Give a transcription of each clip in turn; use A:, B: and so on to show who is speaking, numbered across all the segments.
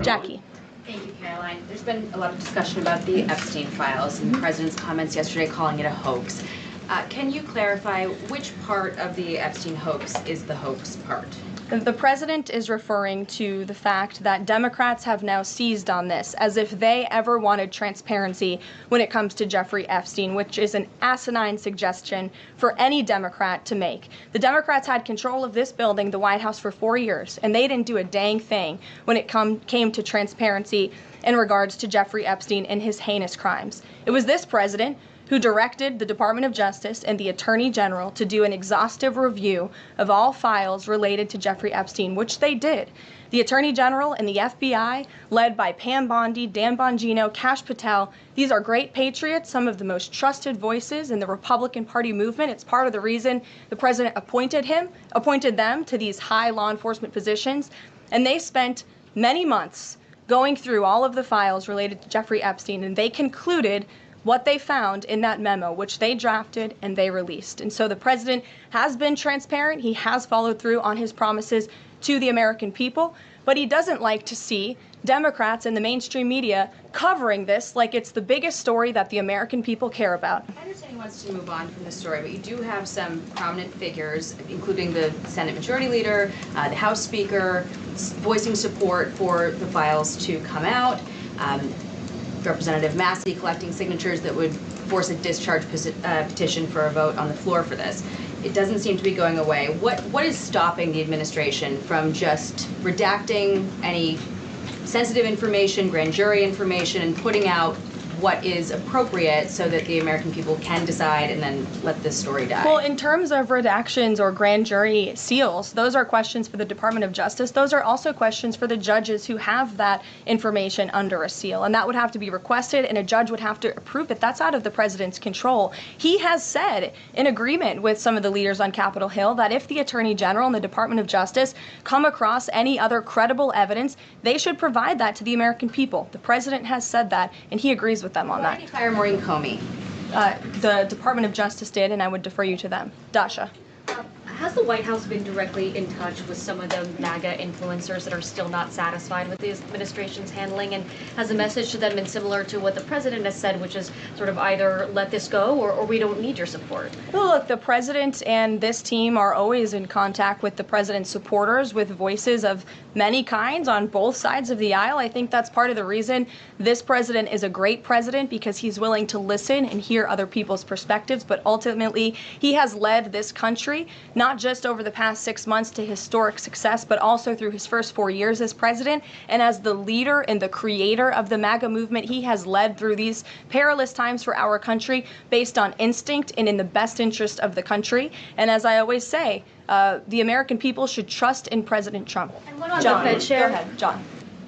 A: Jackie.
B: Thank you, Caroline. There's been a lot of discussion about the Epstein files and the president's comments yesterday calling it a hoax. Can you clarify which part of the Epstein hoax is the hoax part?
A: The president is referring to the fact that Democrats have now seized on this as if they ever wanted transparency when it comes to Jeffrey Epstein, which is an asinine suggestion for any Democrat to make. The Democrats had control of this building, the White House, for 4 years, and they didn't do a dang thing when it came to transparency in regards to Jeffrey Epstein and his heinous crimes. It was this president who directed the Department of Justice and the Attorney General to do an exhaustive review of all files related to Jeffrey Epstein, which they did. The Attorney General and the FBI, led by Pam Bondi, Dan Bongino, Kash Patel, these are great patriots, some of the most trusted voices in the Republican Party movement. It's part of the reason the president appointed them to these high law enforcement positions, and they spent many months going through all of the files related to Jeffrey Epstein, and they concluded what they found in that memo, which they drafted and they released. And so the president has been transparent. He has followed through on his promises to the American people, but he doesn't like to see Democrats and the mainstream media covering this like it's the biggest story that the American people care about.
B: I understand he wants to move on from the story, but you do have some prominent figures, including the Senate Majority Leader, the House Speaker, voicing support for the files to come out. Representative Massey collecting signatures that would force a discharge petition for a vote on the floor for this. It doesn't seem to be going away. What is stopping the administration from just redacting any sensitive information, grand jury information, and putting out what is appropriate so that the American people can decide and then let this story die?
A: Well, in terms of redactions or grand jury seals, those are questions for the Department of Justice. Those are also questions for the judges who have that information under a seal, and that would have to be requested, and a judge would have to approve it. That's out of the president's control. He has said, in agreement with some of the leaders on Capitol Hill, that if the Attorney General and the Department of Justice come across any other credible evidence, they should provide that to the American people. The president has said that, and he agrees with them on that.
B: Why did you fire Maureen Comey?
A: The Department of Justice did, and I would defer you to them. Dasha.
C: Has the White House been directly in touch with some of the MAGA influencers that are still not satisfied with the administration's handling? And has the message to them been similar to what the president has said, which is sort of either let this go or we don't need your support?
A: Well, look, the president and this team are always in contact with the president's supporters, with voices of many kinds on both sides of the aisle. I think that's part of the reason this president is a great president, because he's willing to listen and hear other people's perspectives. But ultimately, he has led this country, not just over the past 6 months, to historic success, but also through his first 4 years as president. And as the leader and the creator of the MAGA movement, he has led through these perilous times for our country based on instinct and in the best interest of the country. And as I always say, the American people should trust in President Trump.
C: And what on
A: John,
C: the Fed chair?
A: Go ahead, John.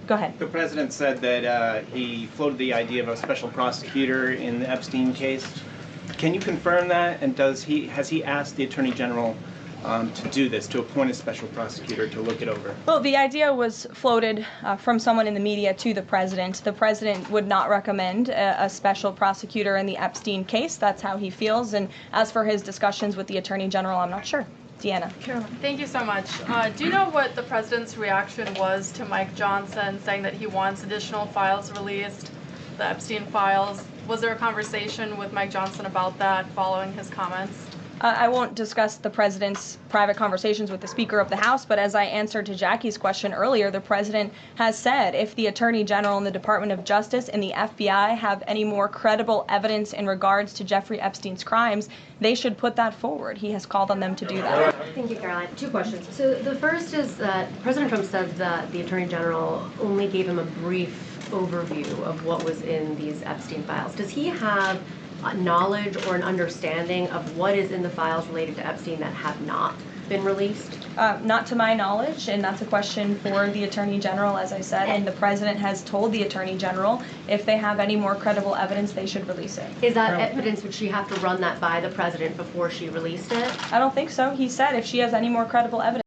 A: Go ahead.
D: The president said that he floated the idea of a special prosecutor in the Epstein case. Can you confirm that? And has he asked the Attorney General to do this, to appoint a special prosecutor to look it over?
A: Well, the idea was floated from someone in the media to the president. The president would not recommend a special prosecutor in the Epstein case. That's how he feels. And as for his discussions with the Attorney General, I'm not sure. Deanna.
E: Caroline. Thank you so much. Do you know what the president's reaction was to Mike Johnson saying that he wants additional files released, the Epstein files? Was there a conversation with Mike Johnson about that following his comments?
A: I won't discuss the president's private conversations with the Speaker of the House, but as I answered to Jackie's question earlier, the president has said if the Attorney General and the Department of Justice and the FBI have any more credible evidence in regards to Jeffrey Epstein's crimes, they should put that forward. He has called on them to do that.
F: Thank you, Caroline. 2 questions. So the first is that President Trump said that the Attorney General only gave him a brief overview of what was in these Epstein files. Does he have knowledge or an understanding of what is in the files related to Epstein that have not been released?
A: Not to my knowledge, and that's a question for the Attorney General, as I said, and the President has told the Attorney General if they have any more credible evidence, they should release it.
F: Is that evidence, would she have to run that by the President before she released it?
A: I don't think so. He said if she has any more credible evidence,